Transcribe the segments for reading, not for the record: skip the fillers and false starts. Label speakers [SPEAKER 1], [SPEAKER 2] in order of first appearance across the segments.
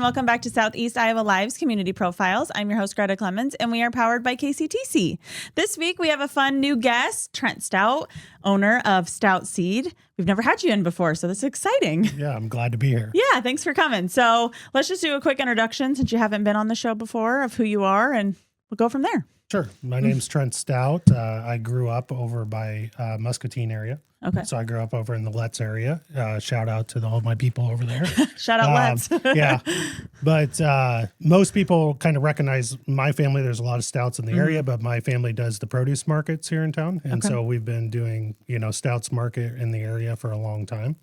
[SPEAKER 1] welcome back to Southeast Iowa Live's Community Profiles. I'm your host, Greta Clemens, and we are powered by KCTC. This week, we have a fun new guest, Trent Stout, owner of Stout Seed. We've never had you in before, so this is exciting.
[SPEAKER 2] Yeah, I'm glad to be here.
[SPEAKER 1] Yeah, thanks for coming. So let's just do a quick introduction since you haven't been on the show before of who you are, and we'll go from there.
[SPEAKER 2] Sure. My name's Trent Stout. I grew up over by Muscatine area.
[SPEAKER 1] Okay.
[SPEAKER 2] So I grew up over in the Letts area. Shout out to all my people over there.
[SPEAKER 1] Shout out Letts.
[SPEAKER 2] Yeah. But most people kind of recognize my family. There's a lot of stouts in the area, but my family does the produce markets here in town. And so we've been doing, stouts market in the area for a long time.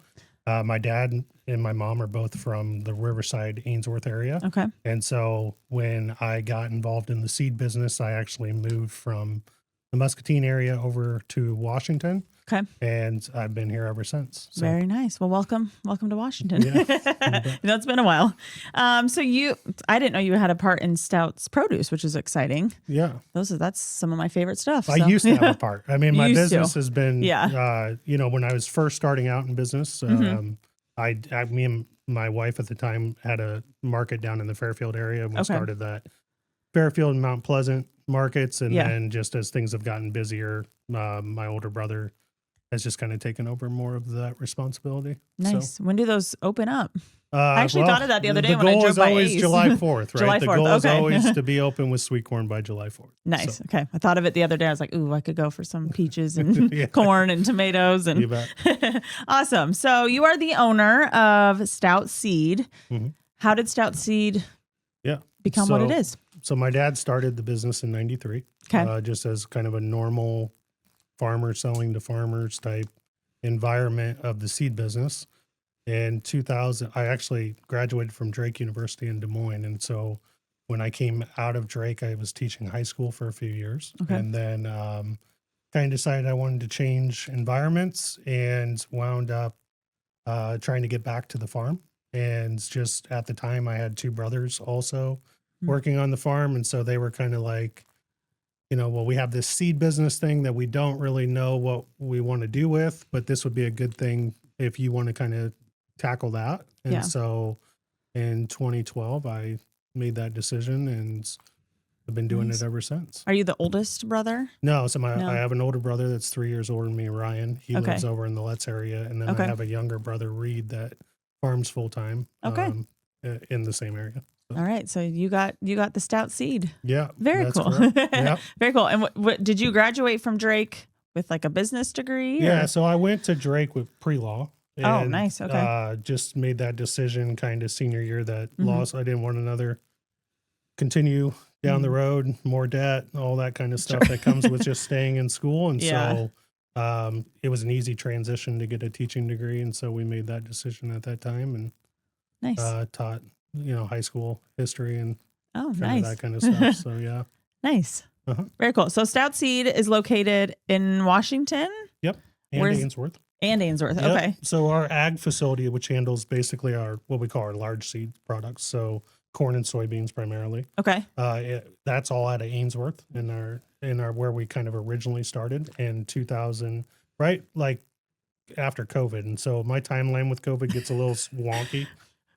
[SPEAKER 2] My dad and my mom are both from the Riverside, Ainsworth area.
[SPEAKER 1] Okay.
[SPEAKER 2] And so when I got involved in the seed business, I actually moved from the Muscatine area over to Washington.
[SPEAKER 1] Okay.
[SPEAKER 2] And I've been here ever since. So.
[SPEAKER 1] Very nice. Well, welcome to Washington.
[SPEAKER 2] Yeah.
[SPEAKER 1] It's been a while. I didn't know you had a part in Stout's produce, which is exciting.
[SPEAKER 2] Yeah.
[SPEAKER 1] That's some of my favorite stuff.
[SPEAKER 2] I used to have a part. I mean, my business has been, when I was first starting out in business, me and my wife at the time had a market down in the Fairfield area, and we started that Fairfield and Mount Pleasant markets. And then just as things have gotten busier, my older brother has just kind of taken over more of that responsibility.
[SPEAKER 1] Nice. So, when do those open up?
[SPEAKER 2] I
[SPEAKER 1] actually thought of that the other day when I drove by Ace.
[SPEAKER 2] The goal is always July 4th, right?
[SPEAKER 1] July 4th.
[SPEAKER 2] The goal is always to be open with sweet corn by July 4th.
[SPEAKER 1] Nice.
[SPEAKER 2] So.
[SPEAKER 1] Okay. I thought of it the other day. I was like, ooh, I could go for some peaches and corn and tomatoes. And
[SPEAKER 2] you bet.
[SPEAKER 1] Awesome. So you are the owner of Stout Seed.
[SPEAKER 2] Mm-hmm.
[SPEAKER 1] How did Stout Seed become what it is?
[SPEAKER 2] So my dad started the business in 93, just as kind of a normal farmer selling to farmers type environment of the seed business. In 2000, I actually graduated from Drake University in Des Moines. And so when I came out of Drake, I was teaching high school for a few years. Okay. And then kind of decided I wanted to change environments and wound up trying to get back to the farm. And just at the time, I had two brothers also working on the farm. And so they were kind of like, we have this seed business thing that we don't really know what we want to do with, but this would be a good thing if you want to kind of tackle that. And so in 2012, I made that decision and I've been doing it ever since.
[SPEAKER 1] Are you the oldest brother?
[SPEAKER 2] No. So I have an older brother that's 3 years older than me, Ryan. He lives over in the Letts area. And then I have a younger brother, Reed, that farms full time in the same area. So.
[SPEAKER 1] All right. So you got the Stout Seed.
[SPEAKER 2] Yeah.
[SPEAKER 1] Very cool.
[SPEAKER 2] Yeah.
[SPEAKER 1] Very cool. And what did you graduate from Drake with, like a business degree?
[SPEAKER 2] Yeah. So I went to Drake with pre-law.
[SPEAKER 1] Oh, nice. Okay.
[SPEAKER 2] Just made that decision kind of senior year that law. So I didn't want continue down the road, more debt, all that kind of stuff that comes with just staying in school. And so it was an easy transition to get a teaching degree. And so we made that decision at that time and taught, high school history and that kind of stuff. So, yeah.
[SPEAKER 1] Nice. Very cool. So Stout Seed is located in Washington?
[SPEAKER 2] Yep. And Ainsworth.
[SPEAKER 1] And Ainsworth.
[SPEAKER 2] Yep.
[SPEAKER 1] Okay.
[SPEAKER 2] So our ag facility, which handles basically what we call our large seed products. So corn and soybeans primarily.
[SPEAKER 1] Okay.
[SPEAKER 2] That's all out of Ainsworth in our where we kind of originally started in 2000, right? Like after COVID. And so my timeline with COVID gets a little wonky.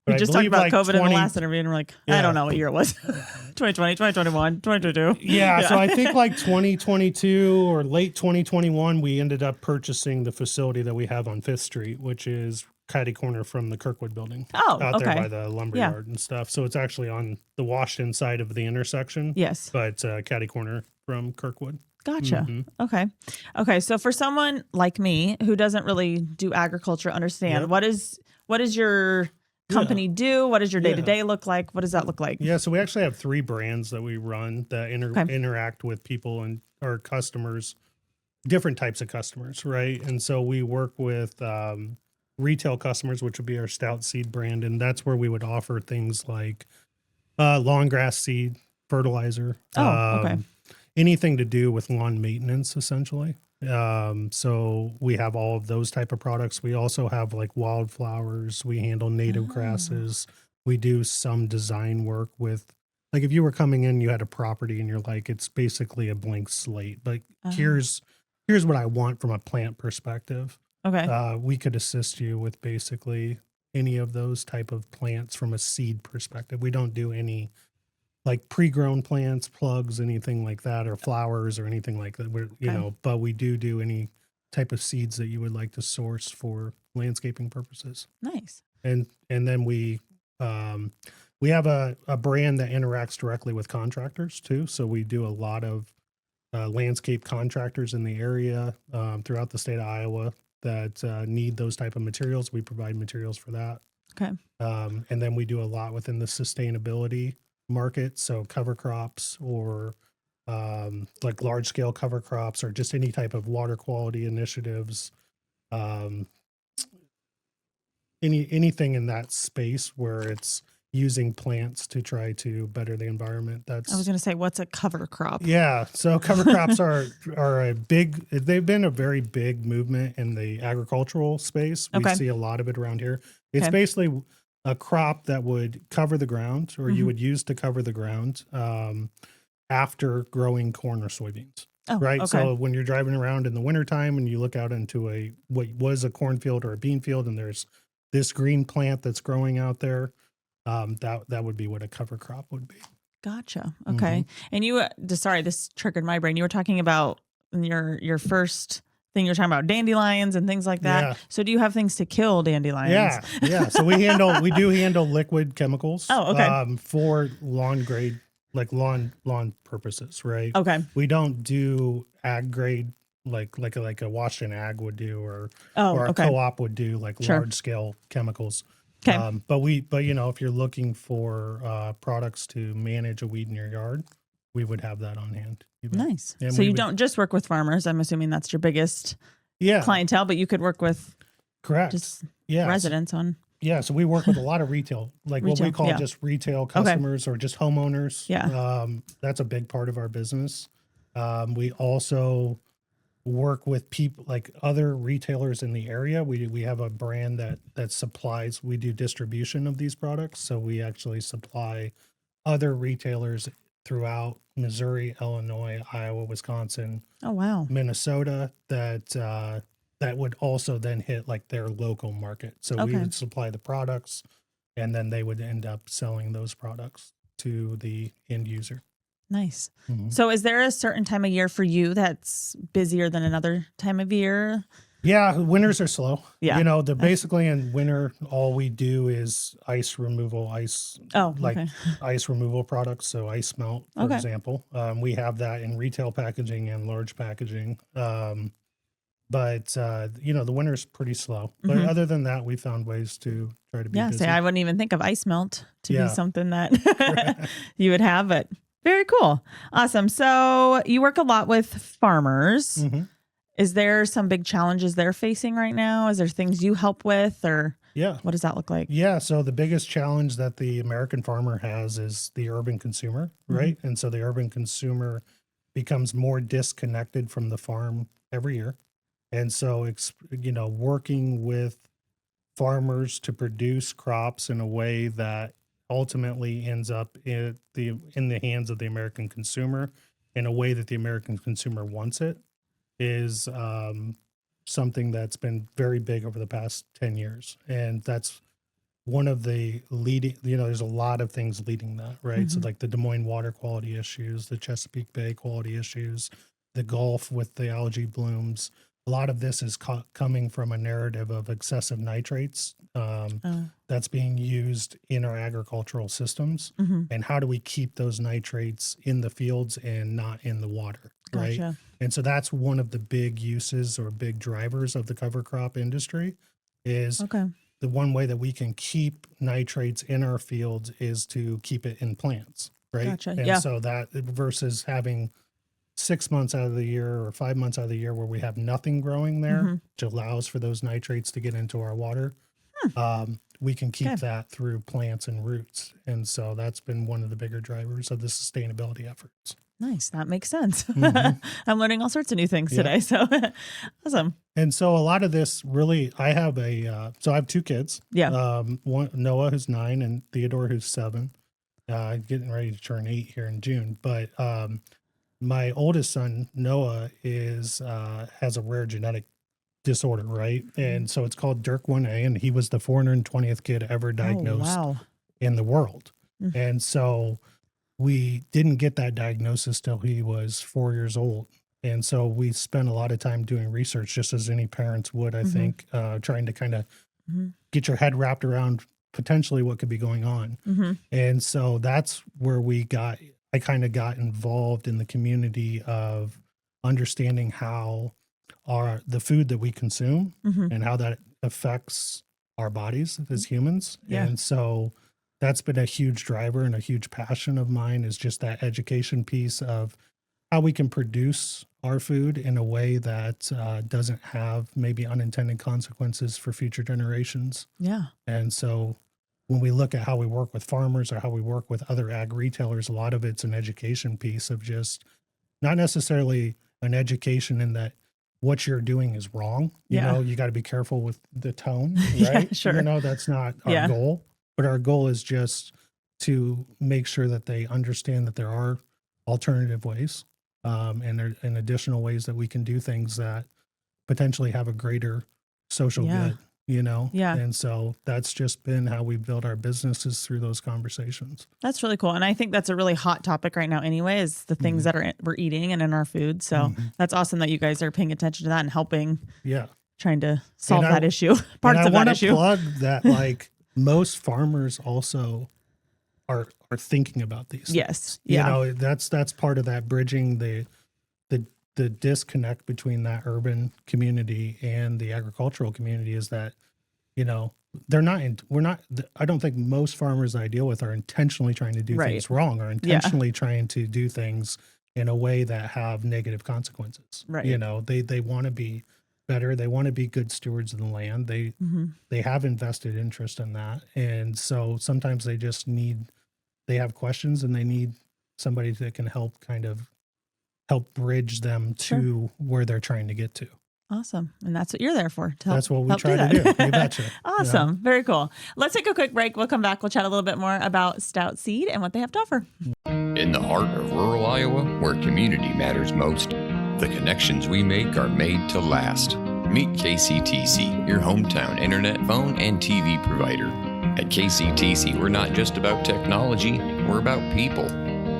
[SPEAKER 1] We just talked about COVID in the last interview and we're like, I don't know what year it was. 2020, 2021, 2022.
[SPEAKER 2] Yeah. So I think like 2022 or late 2021, we ended up purchasing the facility that we have on 5th Street, which is catty corner from the Kirkwood building.
[SPEAKER 1] Oh,
[SPEAKER 2] out there by the lumberyard and stuff. So it's actually on the Washington side of the intersection.
[SPEAKER 1] Yes.
[SPEAKER 2] But catty corner from Kirkwood.
[SPEAKER 1] Gotcha. Mm-hmm. Okay. So for someone like me who doesn't really do agriculture, understand what is your company do? What does your day-to-day look like? What does that look like?
[SPEAKER 2] Yeah, so we actually have 3 brands that we run that interact with people and our customers, different types of customers, right? And so we work with retail customers, which would be our Stout Seed brand, and that's where we would offer things like lawn grass seed, fertilizer, anything to do with lawn maintenance, essentially. So we have all of those type of products. We also have like wildflowers. We handle native grasses. We do some design work with, like if you were coming in, you had a property and you're like, it's basically a blank slate. Like here's what I want from a plant perspective.
[SPEAKER 1] Okay.
[SPEAKER 2] We could assist you with basically any of those type of plants from a seed perspective. We don't do any like pre-grown plants, plugs, anything like that, or flowers or anything like that. We're, you know, but we do any type of seeds that you would like to source for landscaping purposes.
[SPEAKER 1] Nice.
[SPEAKER 2] And then we have a brand that interacts directly with contractors too. So we do a lot of landscape contractors in the area throughout the state of Iowa that need those type of materials. We provide materials for that.
[SPEAKER 1] Okay.
[SPEAKER 2] And then we do a lot within the sustainability market. So cover crops or like large scale cover crops or just any type of water quality initiatives. Anything in that space where it's using plants to try to better the environment.
[SPEAKER 1] I was going to say, what's a cover crop?
[SPEAKER 2] Yeah. So cover crops are they've been a very big movement in the agricultural space. We see a lot of it around here. It's basically a crop that would cover the ground or you would use to cover the ground after growing corn or soybeans.
[SPEAKER 1] Oh,
[SPEAKER 2] right.
[SPEAKER 1] Okay.
[SPEAKER 2] So when you're driving around in the wintertime and you look out into what was a cornfield or a bean field and there's this green plant that's growing out there, that would be what a cover crop would be.
[SPEAKER 1] Gotcha. Okay. And you, sorry, this triggered my brain. You were talking about your first thing. You were talking about dandelions and things like that.
[SPEAKER 2] Yeah.
[SPEAKER 1] So do you have things to kill dandelions?
[SPEAKER 2] Yeah. So we do handle liquid chemicals.
[SPEAKER 1] Oh, okay.
[SPEAKER 2] For lawn grade, like lawn purposes, right?
[SPEAKER 1] Okay.
[SPEAKER 2] We don't do ag grade like a Washington Ag would do or a co-op would do like large scale chemicals.
[SPEAKER 1] Okay.
[SPEAKER 2] But you know, if you're looking for products to manage a weed in your yard, we would have that on hand.
[SPEAKER 1] Nice. And so you don't just work with farmers. I'm assuming that's your biggest clientele, but you could work with just residents on.
[SPEAKER 2] Yeah. So we work with a lot of retail, like what we call just retail customers or just homeowners.
[SPEAKER 1] Yeah.
[SPEAKER 2] That's a big part of our business. We also work with people like other retailers in the area. We have a brand that supplies, we do distribution of these products. So we actually supply other retailers throughout Missouri, Illinois, Iowa, Wisconsin,
[SPEAKER 1] Oh, wow.
[SPEAKER 2] Minnesota that would also then hit like their local market. So we would supply the products and then they would end up selling those products to the end user.
[SPEAKER 1] Nice. So is there a certain time of year for you that's busier than another time of year?
[SPEAKER 2] Yeah, winters are slow.
[SPEAKER 1] Yeah.
[SPEAKER 2] You know, basically in winter, all we do is ice removal, ice removal products. So ice melt, for example. We have that in retail packaging and large packaging. But you know, the winter's pretty slow. But other than that, we found ways to try to be busy.
[SPEAKER 1] I wouldn't even think of ice melt to be something that you would have, but very cool. Awesome. So you work a lot with farmers. Is there some big challenges they're facing right now? Is there things you help with or what does that look like?
[SPEAKER 2] Yeah. So the biggest challenge that the American farmer has is the urban consumer, right? And so the urban consumer becomes more disconnected from the farm every year. And so, you know, working with farmers to produce crops in a way that ultimately ends up in the hands of the American consumer in a way that the American consumer wants it is something that's been very big over the past 10 years. And that's one of the leading, you know, there's a lot of things leading that, right? So like the Des Moines water quality issues, the Chesapeake Bay quality issues, the Gulf with the algae blooms. A lot of this is coming from a narrative of excessive nitrates that's being used in our agricultural systems. And how do we keep those nitrates in the fields and not in the water, right?
[SPEAKER 1] Gotcha.
[SPEAKER 2] And so that's one of the big uses or big drivers of the cover crop industry is the one way that we can keep nitrates in our fields is to keep it in plants, right?
[SPEAKER 1] Gotcha.
[SPEAKER 2] And so that versus having 6 months out of the year or 5 months out of the year where we have nothing growing there, which allows for those nitrates to get into our water. We can keep that through plants and roots. And so that's been one of the bigger drivers of the sustainability efforts.
[SPEAKER 1] Nice. That makes sense. I'm learning all sorts of new things today. So awesome.
[SPEAKER 2] And so a lot of this really, I have so I have two kids.
[SPEAKER 1] Yeah.
[SPEAKER 2] One, Noah, who's 9, and Theodore, who's 7, getting ready to turn 8 here in June. But my oldest son, Noah, has a rare genetic disorder, right? And so it's called Dirk 1A, and he was the 420th kid ever diagnosed in the world. And so we didn't get that diagnosis till he was 4 years old. And so we spent a lot of time doing research, just as any parents would, I think, trying to kind of get your head wrapped around potentially what could be going on. And so that's where I kind of got involved in the community of understanding how the food that we consume and how that affects our bodies as humans. And so that's been a huge driver and a huge passion of mine, is just that education piece of how we can produce our food in a way that doesn't have maybe unintended consequences for future generations. And so when we look at how we work with farmers or how we work with other ag retailers, a lot of it's an education piece of just not necessarily an education in that what you're doing is wrong. You know, you got to be careful with the tone, right? You know, that's not our goal, but our goal is just to make sure that they understand that there are alternative ways and additional ways that we can do things that potentially have a greater social good, you know? And so that's just been how we build our businesses, through those conversations. That's
[SPEAKER 1] really cool. And I think that's a really hot topic right now anyway, is the things that we're eating and in our food. So that's awesome that you guys are paying attention to that and helping, trying to solve that issue, parts of that issue.
[SPEAKER 2] And I want to plug that, like, most farmers also are thinking about these things. You know, that's part of that bridging the disconnect between that urban community and the agricultural community, is that, you know, I don't think most farmers that I deal with are intentionally trying to do things wrong, or intentionally trying to do things in a way that have negative consequences. You know, they want to be better. They want to be good stewards of the land. They have invested interest in that. And so sometimes they have questions, and they need somebody that can help bridge them to where they're trying to get to.
[SPEAKER 1] Awesome. And that's what you're there for.
[SPEAKER 2] That's what we try to do. You betcha.
[SPEAKER 1] Awesome. Yeah. Very cool. Let's take a quick break. We'll come back. We'll chat a little bit more about Stout Seed and what they have to offer.
[SPEAKER 3] In the heart of rural Iowa, where community matters most, the connections we make are made to last. Meet KCTC, your hometown internet, phone, and TV provider. At KCTC, we're not just about technology, we're about people.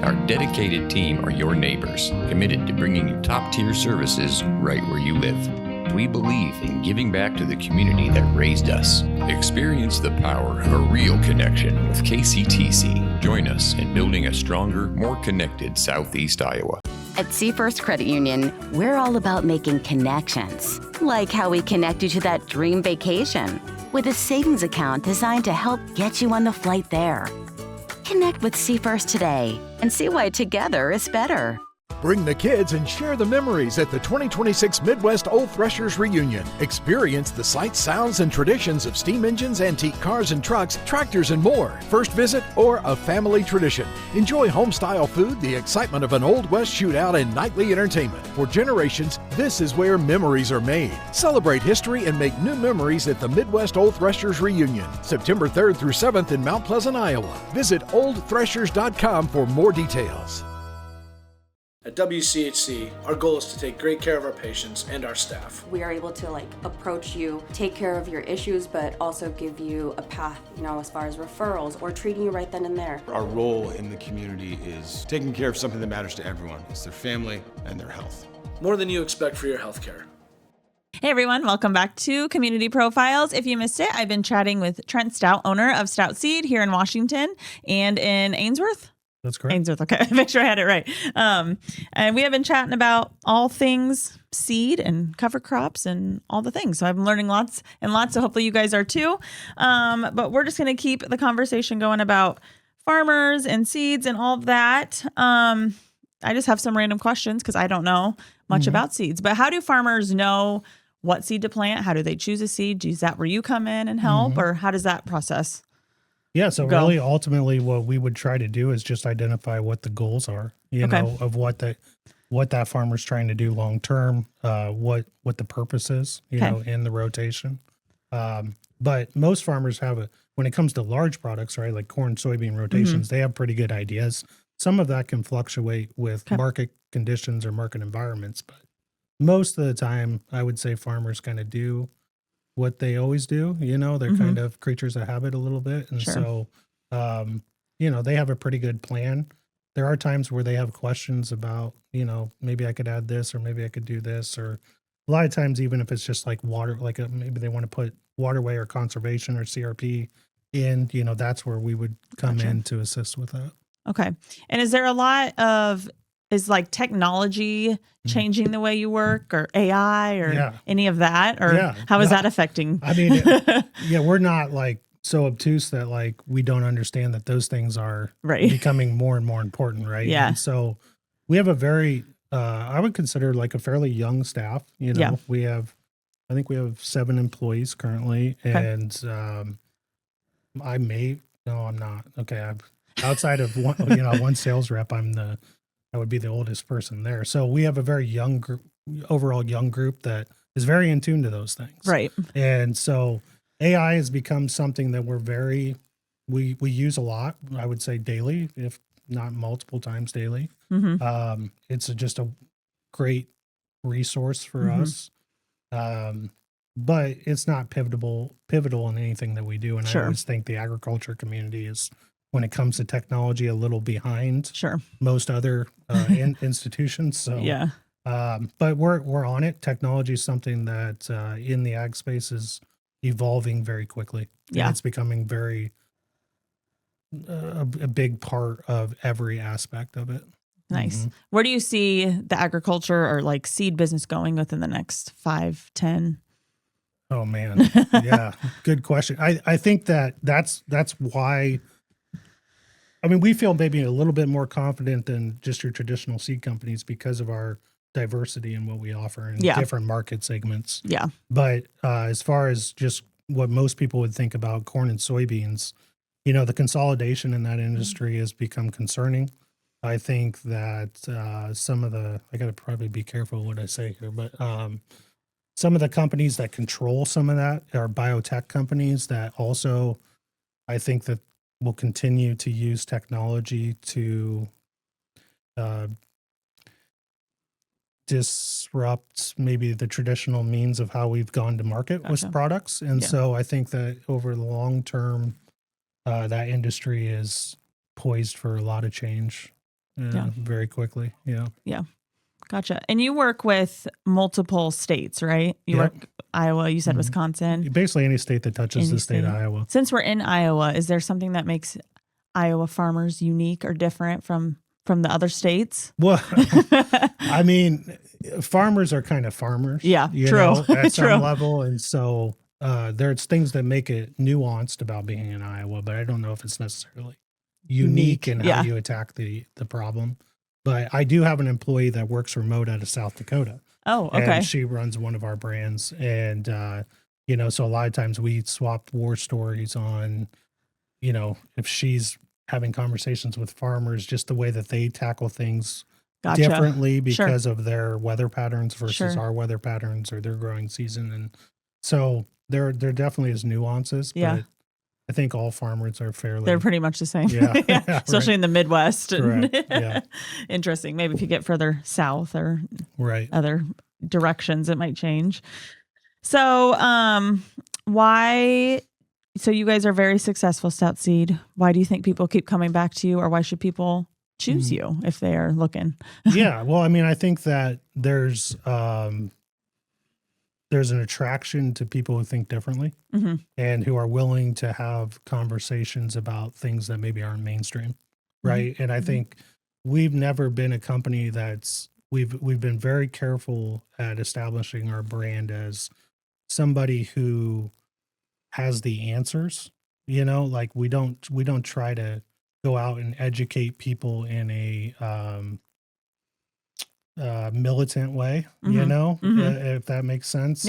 [SPEAKER 3] Our dedicated team are your neighbors, committed to bringing you top-tier services right where you live. We believe in giving back to the community that raised us. Experience the power of a real connection with KCTC. Join us in building a stronger, more connected Southeast Iowa.
[SPEAKER 4] At Seafirst Credit Union, we're all about making connections, like how we connect you to that dream vacation with a savings account designed to help get you on the flight there. Connect with Seafirst today and see why together is better.
[SPEAKER 5] Bring the kids and share the memories at the 2026 Midwest Old Threshers Reunion. Experience the sights, sounds, and traditions of steam engines, antique cars and trucks, tractors, and more. First visit or a family tradition. Enjoy home-style food, the excitement of an Old West shootout, and nightly entertainment. For generations, this is where memories are made. Celebrate history and make new memories at the Midwest Old Threshers Reunion, September 3rd through 7th in Mount Pleasant, Iowa. Visit oldthreshers.com for more details.
[SPEAKER 6] At WCHC, our goal is to take great care of our patients and our staff.
[SPEAKER 7] We are able to approach you, take care of your issues, but also give you a path, as far as referrals or treating you right then and there.
[SPEAKER 8] Our role in the community is taking care of something that matters to everyone. It's their family and their health.
[SPEAKER 6] More than you expect for your health care.
[SPEAKER 1] Hey everyone, welcome back to Community Profiles. If you missed it, I've been chatting with Trent Stout, owner of Stout Seed here in Washington and in Ainsworth.
[SPEAKER 2] That's correct.
[SPEAKER 1] Ainsworth, okay. Make sure I had it right. And we have been chatting about all things seed and cover crops and all the things. So I'm learning lots and lots. So hopefully you guys are too. But we're just going to keep the conversation going about farmers and seeds and all of that. I just have some random questions because I don't know much about seeds. But how do farmers know what seed to plant? How do they choose a seed? Is that where you come in and help? Or how does that process
[SPEAKER 2] Yeah, so really ultimately what we would try to do is just identify what the goals are, know, of what that farmer's trying to do long term, what the purpose is, know, in the rotation. But most farmers have when it comes to large products, right, like corn, soybean rotations, they have pretty good ideas. Some of that can fluctuate with market conditions or market environments, but most of the time, I would say farmers kind of do what they always do. They're kind of creatures of habit a little bit. And
[SPEAKER 1] Sure.
[SPEAKER 2] so, they have a pretty good plan. There are times where they have questions about, maybe I could add this or maybe I could do this. Or a lot of times, even if it's just like water, like maybe they want to put waterway or conservation or CRP in, that's where we would come
[SPEAKER 1] Gotcha.
[SPEAKER 2] in to assist with that.
[SPEAKER 1] Okay. And is there a lot of, is like technology changing the way you work, or AI or any of that? Or how is that affecting?
[SPEAKER 2] I mean, we're not like so obtuse that like we don't understand that those things are becoming more and more important, right?
[SPEAKER 1] Yeah.
[SPEAKER 2] And so we have a very, I would consider like a fairly young staff. I think we have 7 employees currently, and I'm not. Okay, outside of one, one sales rep, I would be the oldest person there. So we have a very young group, overall young group that is very in tune to those things.
[SPEAKER 1] Right.
[SPEAKER 2] And so AI has become something that we use a lot, I would say daily, if not multiple times daily. It's just a great resource for us. But it's not pivotal in anything that we do. And I always think the agriculture community is, when it comes to technology, a little behind most other institutions. So but we're on it. Technology is something that in the ag space is evolving very quickly. And it's becoming very a big part of every aspect of it.
[SPEAKER 1] Nice. Where do you see the agriculture or like seed business going within the next 5, 10?
[SPEAKER 2] Oh man. Yeah. Good question. I think that's why, I mean, we feel maybe a little bit more confident than just your traditional seed companies because of our diversity in what we offer in different market segments.
[SPEAKER 1] Yeah.
[SPEAKER 2] But as far as just what most people would think about corn and soybeans, the consolidation in that industry has become concerning. I think that I got to probably be careful what I say here, but some of the companies that control some of that are biotech companies that also, I think that will continue to use technology to disrupt maybe the traditional means of how we've gone to market with products. And so I think that over the long term, that industry is poised for a lot of change very quickly.
[SPEAKER 1] Yeah. Gotcha. And you work with multiple states, right? You work Iowa, you said Wisconsin.
[SPEAKER 2] Basically any state that touches the state of Iowa.
[SPEAKER 1] Since we're in Iowa, is there something that makes Iowa farmers unique or different from the other states?
[SPEAKER 2] Well, I mean, farmers are kind of farmers.
[SPEAKER 1] Yeah,
[SPEAKER 2] true. At some level. And so there's things that make it nuanced about being in Iowa, but I don't know if it's necessarily unique in how you attack the problem. But I do have an employee that works remote out of South Dakota.
[SPEAKER 1] Oh, okay.
[SPEAKER 2] And she runs one of our brands. And, so a lot of times we swap war stories on, if she's having conversations with farmers, just the way that they tackle things differently because of their weather patterns versus our weather patterns or their growing season. And so there definitely is nuances, but I think all farmers are
[SPEAKER 1] they're pretty much the same. Especially in the Midwest. Interesting. Maybe if you get further south or other directions, it might change. So, so you guys are very successful, Stout Seed. Why do you think people keep coming back to you, or why should people choose you if they are looking?
[SPEAKER 2] Well, I mean, I think that there's an attraction to people who think differently and who are willing to have conversations about things that maybe aren't mainstream. Right. And I think we've never been a company we've been very careful at establishing our brand as somebody who has the answers, like we don't try to go out and educate people in a, militant way, if that makes sense.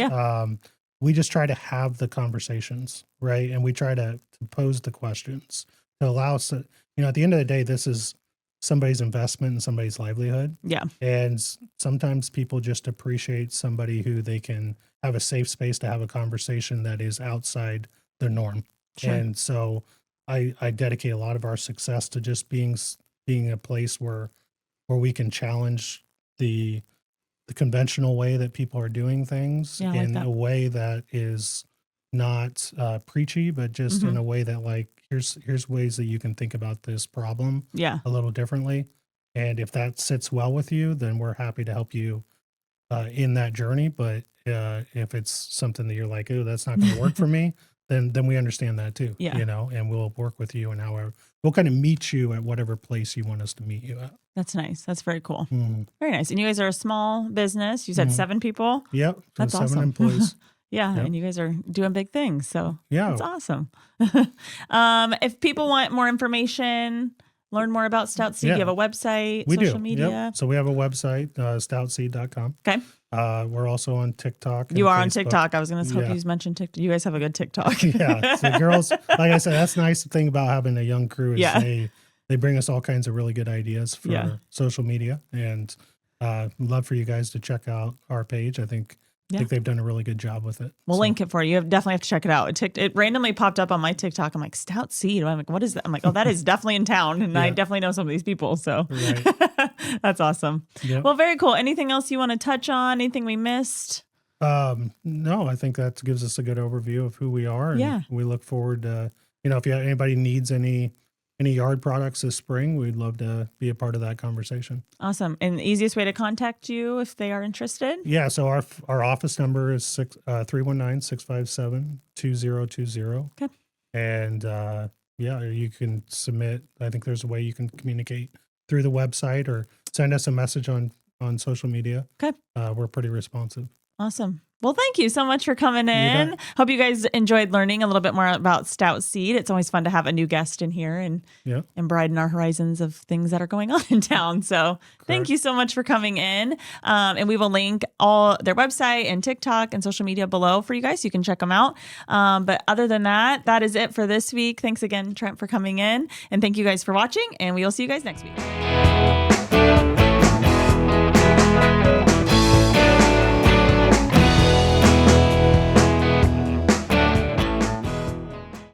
[SPEAKER 2] We just try to have the conversations, right? And we try to pose the questions to allow us to, at the end of the day, this is somebody's investment and somebody's livelihood.
[SPEAKER 1] Yeah.
[SPEAKER 2] And sometimes people just appreciate somebody who they can have a safe space to have a conversation that is outside the norm. And so I dedicate a lot of our success to just being a place where we can challenge the the conventional way that people are doing things
[SPEAKER 1] Yeah, I like
[SPEAKER 2] in
[SPEAKER 1] that.
[SPEAKER 2] a way that is not preachy, but just in a way that like, here's ways that you can think about this problem
[SPEAKER 1] Yeah.
[SPEAKER 2] a little differently. And if that sits well with you, then we're happy to help you in that journey. But if it's something that you're like, oh, that's not going to work for me, then we understand that too.
[SPEAKER 1] Yeah.
[SPEAKER 2] You know, and we'll work with you and however we'll kind of meet you at whatever place you want us to meet you at.
[SPEAKER 1] That's nice. That's very cool.
[SPEAKER 2] Mhm.
[SPEAKER 1] Very nice. And you guys are a small business. You said 7 people.
[SPEAKER 2] Yep.
[SPEAKER 1] That's
[SPEAKER 2] 7
[SPEAKER 1] awesome.
[SPEAKER 2] employees.
[SPEAKER 1] Yeah,
[SPEAKER 2] Yep.
[SPEAKER 1] and you guys are doing big things. So
[SPEAKER 2] Yeah.
[SPEAKER 1] that's awesome. If people want more information, learn more about Stout Seed, you
[SPEAKER 2] Yeah.
[SPEAKER 1] have a website,
[SPEAKER 2] We
[SPEAKER 1] social
[SPEAKER 2] do.
[SPEAKER 1] media.
[SPEAKER 2] Yep. So we have a website, stoutseed.com.
[SPEAKER 1] Okay.
[SPEAKER 2] We're also on TikTok. and
[SPEAKER 1] You are on
[SPEAKER 2] Facebook.
[SPEAKER 1] TikTok. I was going to hope
[SPEAKER 2] Yeah.
[SPEAKER 1] you mentioned TikTok. You guys have a good TikTok.
[SPEAKER 2] Yeah. So girls, like I said, that's the nice thing about having a young crew is
[SPEAKER 1] Yeah.
[SPEAKER 2] they bring us all kinds of really good ideas for
[SPEAKER 1] Yeah.
[SPEAKER 2] social media, and love for you guys to check out our page. I think they've done a really good job with it.
[SPEAKER 1] We'll
[SPEAKER 2] So,
[SPEAKER 1] link it for you. You definitely have to check it out. It randomly popped up on my TikTok. I'm like, Stout Seed. I'm like, what is that? I'm like, oh, that is definitely in town. And I
[SPEAKER 2] Yeah.
[SPEAKER 1] definitely know some of these people. So
[SPEAKER 2] Right.
[SPEAKER 1] that's awesome.
[SPEAKER 2] Yep.
[SPEAKER 1] Well, very cool. Anything else you want to touch on? Anything we missed?
[SPEAKER 2] No, I think that gives us a good overview of who we are. And
[SPEAKER 1] Yeah.
[SPEAKER 2] we look forward to, if anybody needs any yard products this spring, we'd love to be a part of that conversation.
[SPEAKER 1] Awesome. And the easiest way to contact you if they are interested?
[SPEAKER 2] Yeah. So our office number is 319-657-2020.
[SPEAKER 1] Okay.
[SPEAKER 2] And you can submit. I think there's a way you can communicate through the website or send us a message on social media.
[SPEAKER 1] Okay.
[SPEAKER 2] We're pretty responsive.
[SPEAKER 1] Awesome. Well, thank you so much for coming in.
[SPEAKER 2] bet.
[SPEAKER 1] Hope you guys enjoyed learning a little bit more about Stout Seed. It's always fun to have a new guest in here and broaden our horizons of things that are going on in town. So thank you so much for coming in. And we will link all their website and TikTok and social media below for you guys. So you can check them out. But other than that, that is it for this week. Thanks again, Trent, for coming in. And thank you guys for watching. And we will see you guys next week.